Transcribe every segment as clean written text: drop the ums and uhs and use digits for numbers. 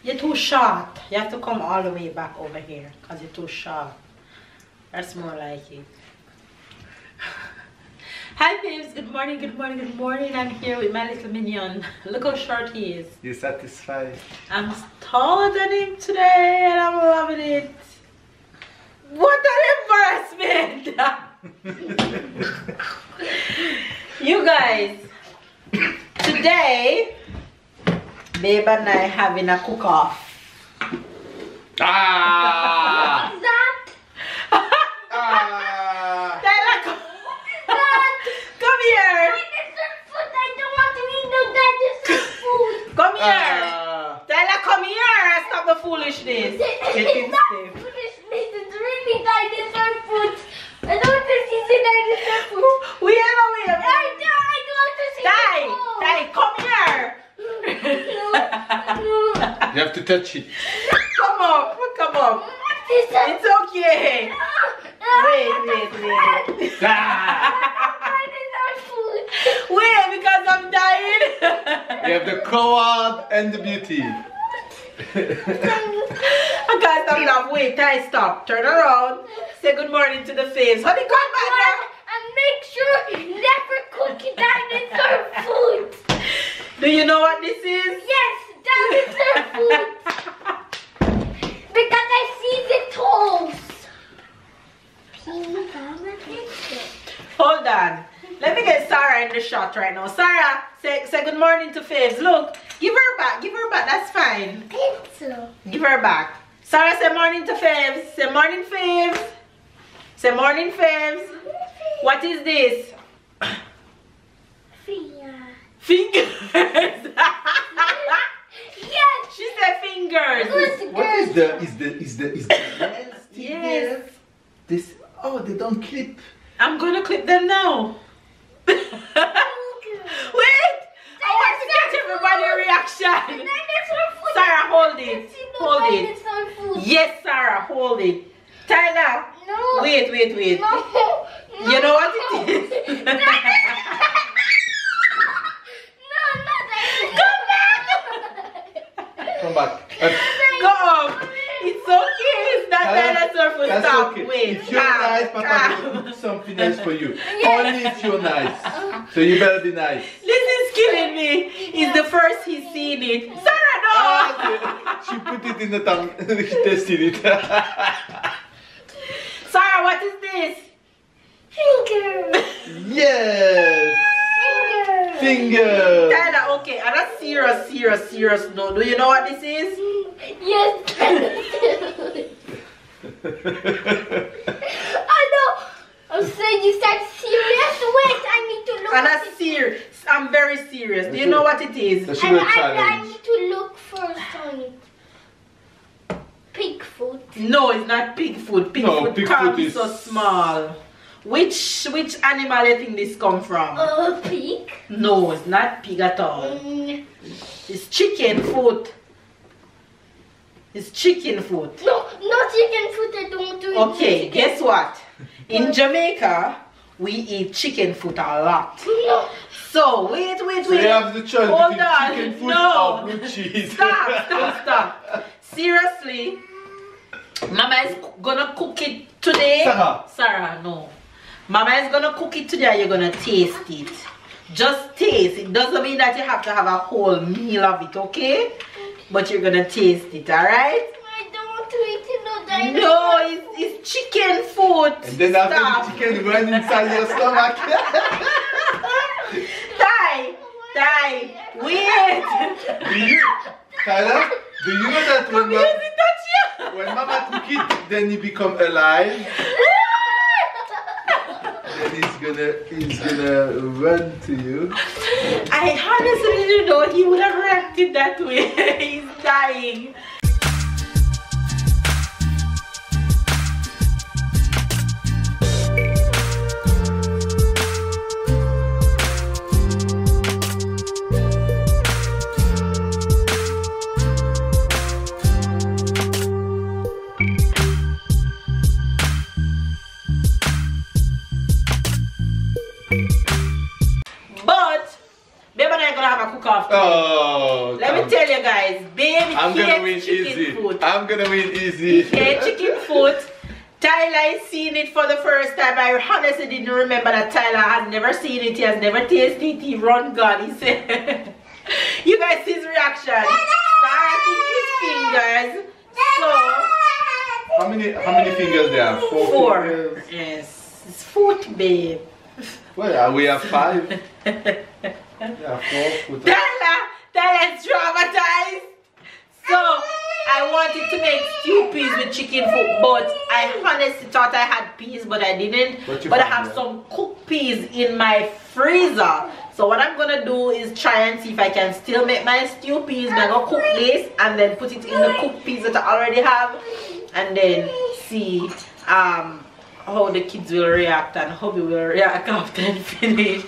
You're too short. You have to come all the way back over here because you're too short. That's more like it. Hi babes, good morning, good morning, good morning. I'm here with my little minion. Look how short he is. You satisfied? I'm taller than him today and I'm loving it. What an embarrassment! You guys, today, babe and I having a cook-off. Ah! What's that? Ah! Tyler, come here. Dinosaur food. I don't want to eat no dinosaur food. Come here. Ah! Tyler, come here. Stop the foolishness. Getting It's not stiff. foolishness. It's really dinosaur food. I don't want to see the dinosaur food. We are away. I don't want to see Ty, come here. No. You have to touch it. Come up, come up. What is that? It's okay. Wait. Ah! Dinosaur food. Wait, because I'm dying. You have the coward and the beauty. Guys, I'm not. Wait, Ty, stop. Turn around. Say good morning to the face. Honey, come back now. And make sure you never cook dinosaur food. Do you know what this is? Yes, dinosaur food. Because I see the toes. Hold on. Let me get Sarah in the shot right now. Sarah, say good morning to Faves. Look, give her back. Give her back. That's fine. Pencil. Give her back. Sarah, say morning to Faves. Say morning, Faves. Say morning, Faves. What is this? Finger. Fingers. Yes. She said fingers. What is the lens still Yes. there? This, oh, they don't clip. I'm gonna clip them now. Wait! I want to get everybody's reaction. Sarah, hold it. Hold it. Yes, Sarah, hold it. Tyler. No. Wait. No. You know what it is? No, not that. Come back. Go. It's okay. It's not dinosaur food. That's Stop. okay. Wait. If you're nice, Papa will cook something else for you. Only if you're nice. So you better be nice. This is killing me. It's the first he's seen it. Sarah, no. Ah, she put it in the tongue. She tasted it. Sarah, what is this? Finger. Yes. Finger. Finger. Tyler, okay. And that's serious. No. Do you know what this is? Yes. I know. I'm saying you said serious. Wait, I need to look. And at that's it. serious. I'm very serious. Do you know what it is? That's And a I challenge. need to look first on it. Pig food. No, it's not pig food. Pig No, food pig can't food be is- so small. Which animal you think this come from? Pig. No, it's not pig at all. It's chicken food. It's chicken food. No, not chicken food. I don't do it. Okay, chicken guess food. what? In Jamaica, we eat chicken food a lot. No. So, wait. So you have the choice Hold between on. chicken food No. or blue cheese. Stop. Seriously, Mama is gonna cook it today. Sarah, no. Mama is gonna cook it today and you're gonna taste it. Just taste. It doesn't mean that you have to have a whole meal of it, okay? But you're gonna taste it, alright? I don't want to eat it. No, dinosaur. No, it's chicken food. And then after the chicken run inside your stomach. Die, wait. Tyler, do you know that when Mama cook it, then he become alive? Then he's gonna run to you. I honestly didn't know he would have reacted that way. He's dying. But Babe and I are gonna have a cook-off today. Oh, Let me tell you guys, Baby, I'm gonna win easy. I'm gonna win easy. Okay, chicken foot. Tyler is seeing it for the first time. I honestly didn't remember that Tyler has never seen it. He has never tasted it. He run God. He said, you guys see his reaction. Sarah think his fingers. So how many fingers there are? Four. Fingers. Yes, it's foot, babe. Well, we have 5. Yeah, 4 foot. Tyler's traumatized. So I wanted to make stew peas with chicken foot, but I honestly thought I had peas, but I didn't. But I have some cooked peas in my freezer. So what I'm gonna do is try and see if I can still make my stew peas. I'm gonna cook this and then put it in the cooked peas that I already have, and then see how the kids will react and hubby will react after I finish.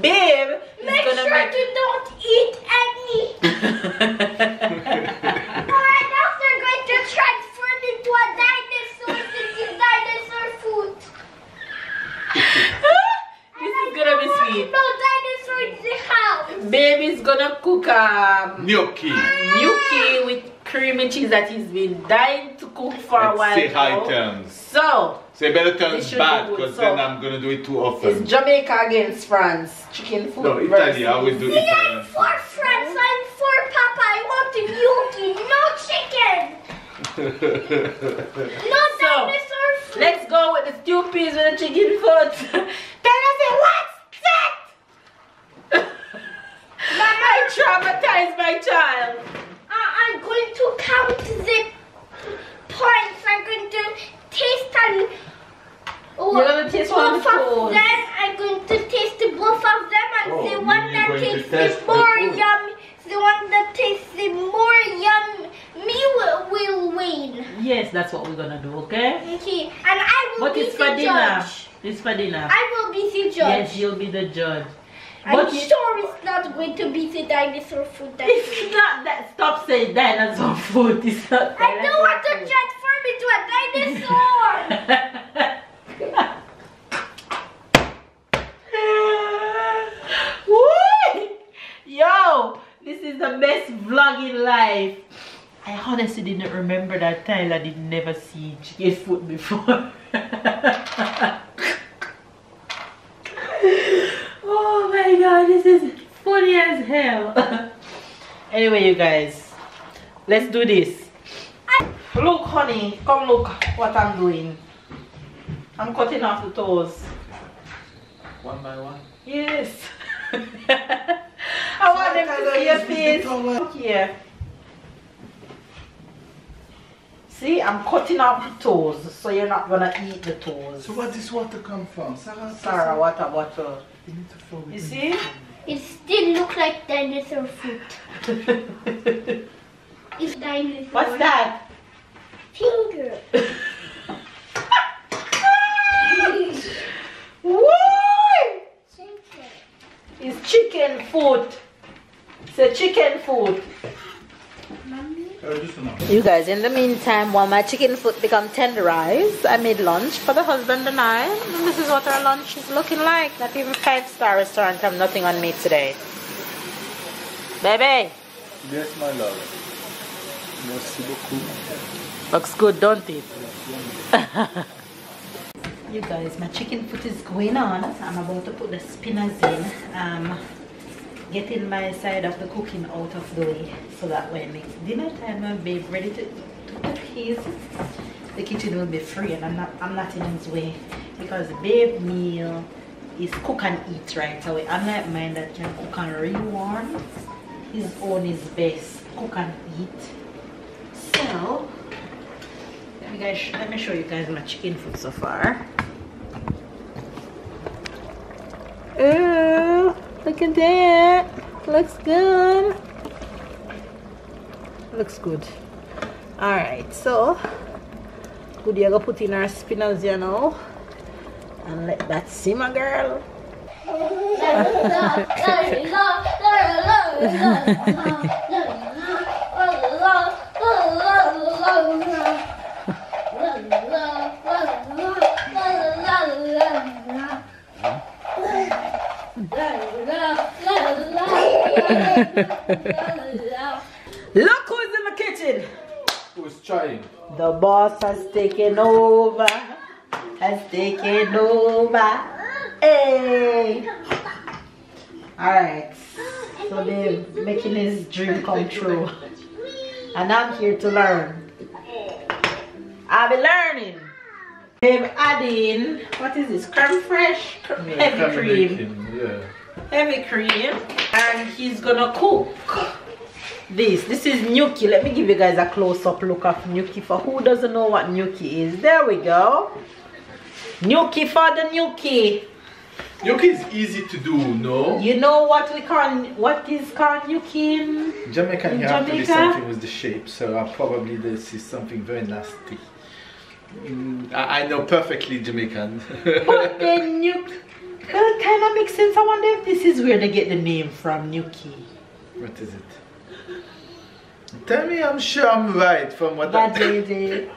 Babe, make sure you don't eat any. Alright, now they're going to transform into a dinosaur. This is dinosaur food. This is gonna be sweet. No dinosaur in the house. Baby's gonna cook gnocchi with creamy cheese that he's been dying to cook for a while say now. high terms. So say better terms bad, because so then I'm gonna do it too often. It's Jamaica against France. Chicken food. No, Italy. I will do See, Italian. I'm for France. I'm for Papa. I want a gnocchi, no chicken. No dinosaur food. Let's go with the stew peas with the chicken foot. Then I say, what's that? I traumatized my child. I'm going to count the points. I'm going to taste and you're gonna taste one both of them. I'm going to taste both of them, and the one that tastes the more yummy, the one that tastes the more yummy will win. Yes, that's what we're gonna do. Okay. Okay, and I will be the judge. It's for dinner. I will be the judge. Yes, you'll be the judge. I'm sure it's not going to be the dinosaur food. It's not that. Stop saying dinosaur food. It's not. I don't want to transform into a dinosaur. Yo, this is the best vlog in life. I honestly didn't remember that Tyler did never see chicken food before. Oh my god, this is funny as hell. Anyway, you guys, let's do this. Look, honey, come look what I'm doing. I'm cutting off the toes. One by one? Yes. I want them to see your face. Look here. See, I'm cutting off the toes, so you're not gonna eat the toes. So where this water come from? Sarah, water bottle. You see? It still looks like dinosaur food. It's dinosaur. What's that? Finger. Woo! It's chicken food. It's a chicken food. You guys, in the meantime, while my chicken foot become tenderized, I made lunch for the husband and I. And this is what our lunch is looking like. Not even 5-star restaurant have nothing on me today. Baby. Yes, my love. Merci beaucoup. Looks good, don't it? You guys, my chicken foot is going on. I'm about to put the spinners in. Getting my side of the cooking out of the way, so that when it's dinner time, my babe ready to cook his, the kitchen will be free, and I'm not in his way, because babe meal is cook and eat right away. I'm not mine that can cook and rewarm. His own is best, cook and eat. So let me show you guys my chicken foot so far. Ooh, look at that. Looks good. Looks good. Alright, so good, you're gonna put in our spinners, you know, and let that simmer, girl. Look who's the parenting. Who's trying? The boss has taken over. Hey. Alright. So they're making his dream come true. And I'm here to learn. I'll be learning. They're adding, what is this? Creme fraiche? Heavy cream. Yeah. Heavy cream. And he's gonna cook this. This is gnocchi. Let me give you guys a close-up look of gnocchi for who doesn't know what gnocchi is. There we go. Gnocchi for the gnocchi. Gnocchi is easy to do, no? You know what is called gnocchi in Jamaican, in you have to do Jamaica? something with the shape, so probably this is something very nasty. I know perfectly Jamaican. But then gnocchi, well, it kind of makes sense. I wonder if this is where they get the name from, gnocchi. What is it? Tell me, I'm sure I'm right from what I JJ.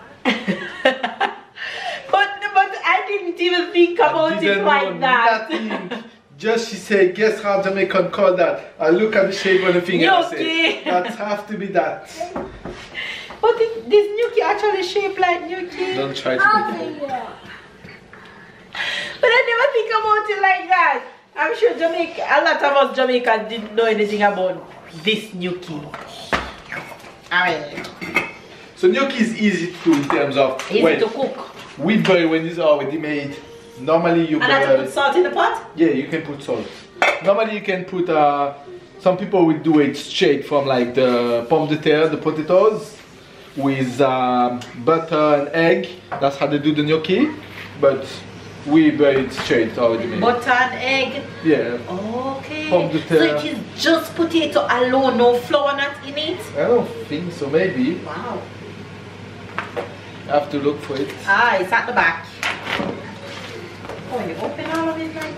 But I didn't even think about it like that. Nothing. Just she said, guess how Jamaican call that? I look at the shape of the finger and say, that have to be that. But this gnocchi actually shaped like gnocchi. Don't try to be funny. But I never think about it like that. I'm sure a lot of us Jamaicans didn't know anything about this gnocchi. Alright. So gnocchi is easy to do in terms of Easy to cook. We boil when it's already made. Normally you And I have to put salt in the pot? Yeah, you can put salt. Normally you can put some people will do it straight from like the pomme de terre, the potatoes, with butter and egg. That's how they do the gnocchi. But we boil it straight already made. Butter and egg? Yeah. Okay. Pomme de terre. So it is just potato alone, no flour not in it? I don't think so, maybe. Wow. I have to look for it. Ah, it's at the back. Oh, you open all of it right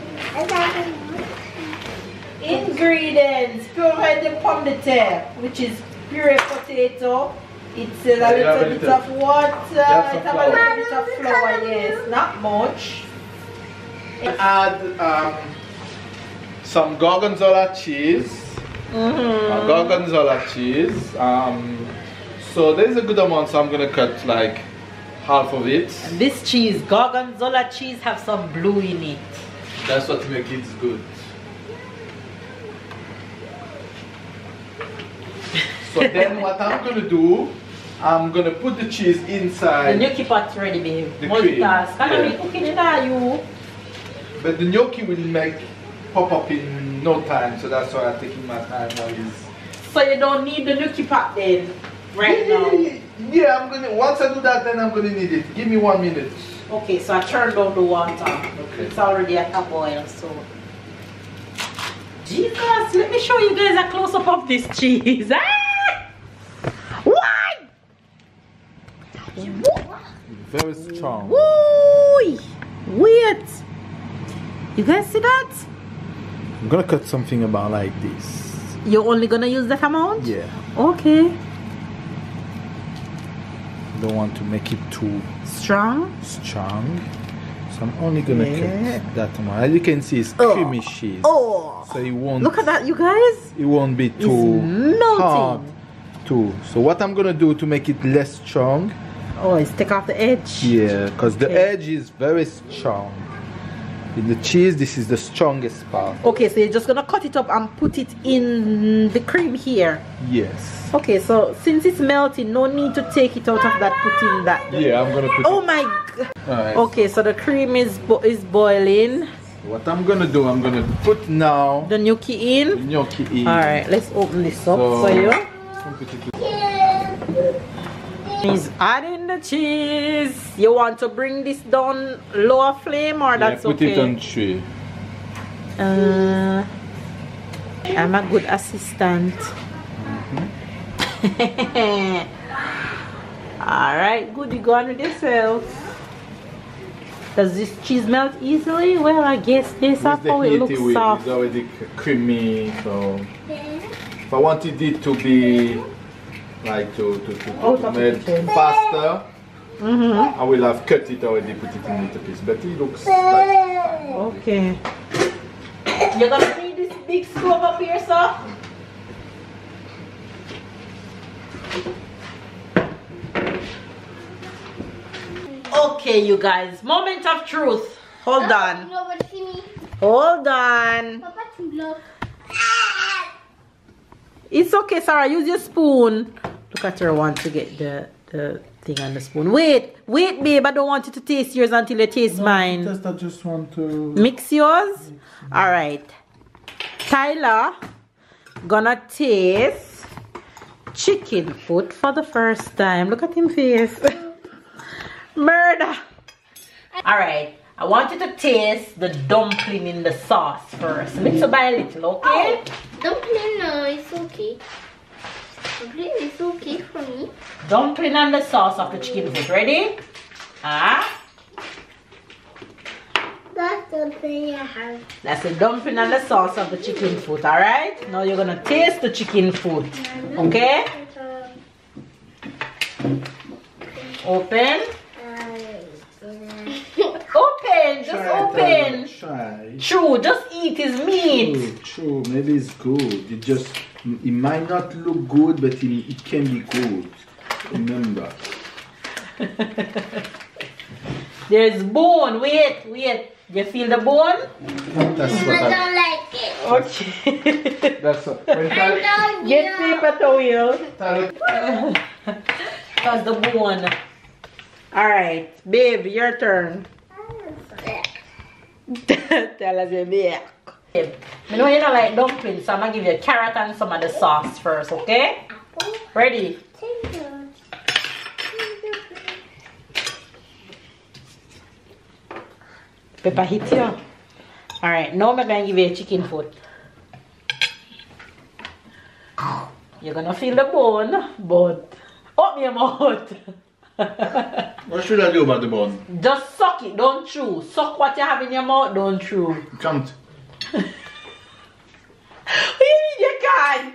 here? Ingredients. Puree the pomme de terre, which is puree potato. It's a little bit of water. It's a little bit of flour, yes. Not much. Add some gorgonzola cheese. Gorgonzola cheese. So there's a good amount, so I'm gonna cut like half of it. And this cheese, gorgonzola cheese, have some blue in it. That's what makes it good. So then what I'm gonna do, I'm gonna put the cheese inside. The gnocchi pot's ready, babe. The Multitask. cream. Can I be cooking it, are you? But the gnocchi will pop up in no time, so that's why I'm taking my time now. So you don't need the gnocchi pot then, right now? Yeah, I'm gonna. Once I do that, then I'm gonna need it. Give me 1 minute. Okay, so I turned on the water. Okay. It's already at a boil, so. Jesus, let me show you guys a close up of this cheese. Ah! Why? Very strong. Woo! Wait. You guys see that? I'm gonna cut something about like this. You're only gonna use that amount? Yeah. Okay. Don't want to make it too strong. So I'm only gonna cut that amount. As you can see, it's creamy cheese. Oh. So it won't. Look at that, you guys. It won't be too hard. So what I'm gonna do to make it less strong. Oh, it's take off the edge. Yeah, because the edge is very strong. In the cheese, this is the strongest part. Okay, so you're just gonna cut it up and put it in the cream here. Yes. Okay, so since it's melting, no need to take it out of that, put in that. Yeah, I'm gonna put oh my god. Right. Okay, so the cream is boiling. What I'm gonna do, I'm gonna put now the gnocchi in. The gnocchi in. Alright, let's open this up for you. He's adding the cheese. You want to bring this down lower flame or that's put okay? Put it on 3. I'm a good assistant. Alright, good, you go on with yourself. Does this cheese melt easily? Well, I guess this up how it looks soft. It's already creamy, so if I wanted it to be like to melt faster, I will have cut it already, put it in little piece, but it looks like okay. You're gonna need this big stove up here, sir? Okay, you guys. Moment of truth. Hold on. Nobody see me. Hold on. Papa, look. It's okay, Sarah. Use your spoon. Look at her want to get the thing on the spoon. Wait, babe. I don't want you to taste yours until you taste mine. Just I just want to mix yours. All right. Tyler gonna taste chicken foot for the first time. Look at him face. Murder. All right. I want you to taste the dumpling in the sauce first. Little by little, okay? Dumpling, no, it's okay. Dumpling is okay for me. Dumpling and the sauce of the chicken foot. Ready? That's the thing I have. That's the dumpling and the sauce of the chicken foot, alright? Now you're gonna taste the chicken foot. Okay? Open. Open, just open. Try. True, just eat his meat. True, maybe it's good. It might not look good, but it can be good. Remember. There's bone. Wait. You feel the bone? That's what I don't like it. Okay. That's what. I don't Get paper towel. Tyler, That's the bone. Alright, babe, your turn. Tell us your babe. I know you don't like dumplings, so I'm gonna give you a carrot and some of the sauce first, okay? Ready? Pepper hit you. Alright, now I'm gonna give you a chicken foot. You're gonna feel the bone, but open your mouth. what should I do about the bone? Just suck it, don't chew. Suck what you have in your mouth, don't chew. Can't. What do you mean you can't?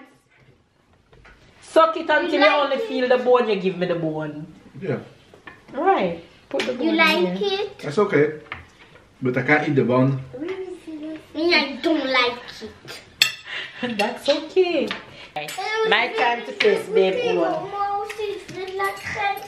Suck it until you only feel the bone, you give me the bone. Yeah. Right. Put the bone You like in here. it? That's okay. But I can't eat the bone. Me, I don't like it. That's okay. My time to taste babe one.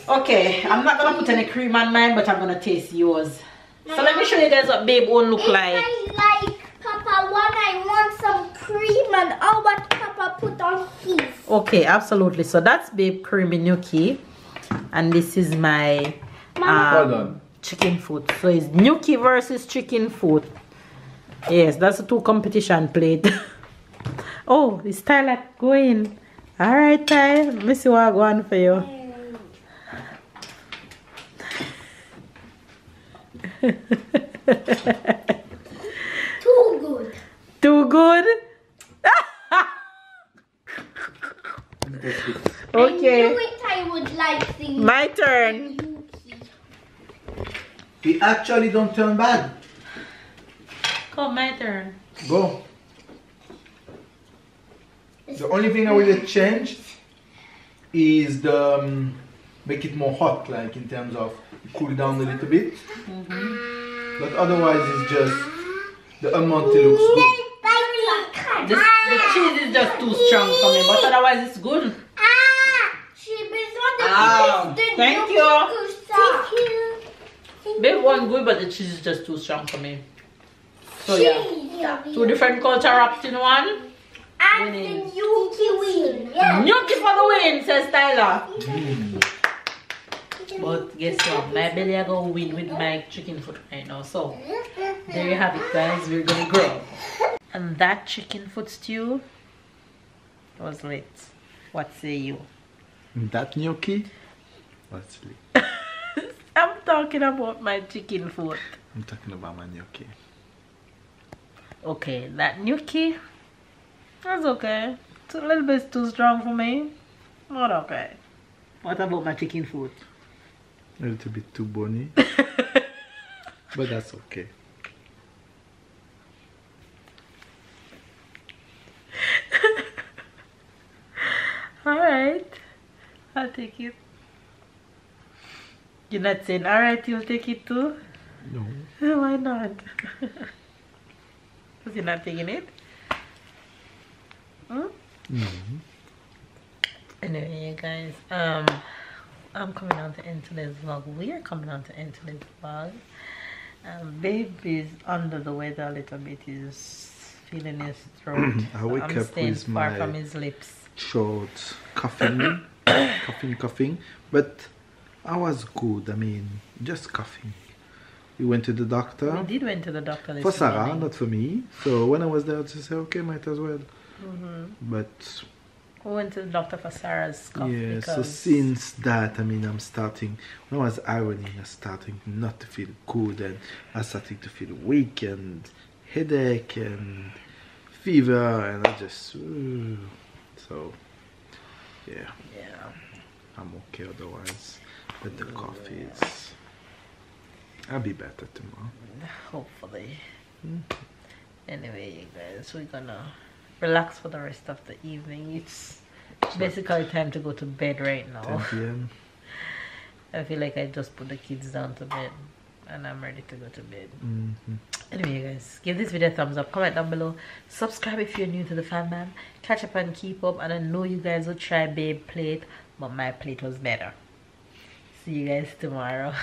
Okay, I'm not gonna put any cream on mine, but I'm gonna taste yours. So let me show you guys what babe one look like. I like Papa one. I want some cream and all what Papa put on his. Okay, absolutely. So that's babe creamy gnocchi, and this is my Hold on. chicken foot. So it's gnocchi versus chicken foot. Yes, that's a two competition plate. Oh, it's Tyler going. All right, Ty. Let me see what I go on for you. Too good. Too good? Okay. I knew it I would like things. My turn. It actually don't turn bad. Come, my turn. Go. The only thing I will change is the make it more hot, like in terms of cool down a little bit. But otherwise, it's just the amount it looks good. The cheese is just too strong for me, but otherwise it's good. Thank you. Babe one good, but the cheese is just too strong for me. So yeah, two different culture wrapped in one. And the gnocchi win. Yeah. Gnocchi for the win, says Tyler. But guess what? My belly are gonna win with my chicken foot right now. So there you have it, guys. We're gonna grow. And that chicken foot stew was lit. What say you? That gnocchi? What's lit? I'm talking about my chicken foot. I'm talking about my gnocchi. Okay, that gnocchi, that's okay. It's a little bit too strong for me, but okay. What about my chicken foot? A little bit too bony. But that's okay. Alright, I'll take it. You're not saying alright, you'll take it too? No. Why not? Because you're not taking it? Hmm? No. Anyway, you guys, I'm coming on to end today's vlog. We are coming on to end today's vlog. Babe is under the weather a little bit. He's feeling his throat. I wake I'm up staying with far my from his lips. short coughing, coughing. But I was good. I mean, just coughing. We went to the doctor. We did went to the doctor this For Sarah, morning. not for me. So when I was there, she said, okay, might as well. But We went to the doctor for Sarah's cough. yeah, because so since that, I mean, I'm starting, when I was ironing, I'm starting not to feel good, and I'm starting to feel weak and headache and fever, and I just, so yeah, I'm okay otherwise, but the cough is, I'll be better tomorrow. hopefully. Anyway, you guys, we're gonna relax for the rest of the evening. It's basically time to go to bed right now. 10 p.m. I feel like I just put the kids down to bed and I'm ready to go to bed. Anyway, you guys, give this video a thumbs up, comment down below, subscribe if you're new to the fam, catch up and keep up. And I know you guys will try babe plate, but my plate was better. See you guys tomorrow.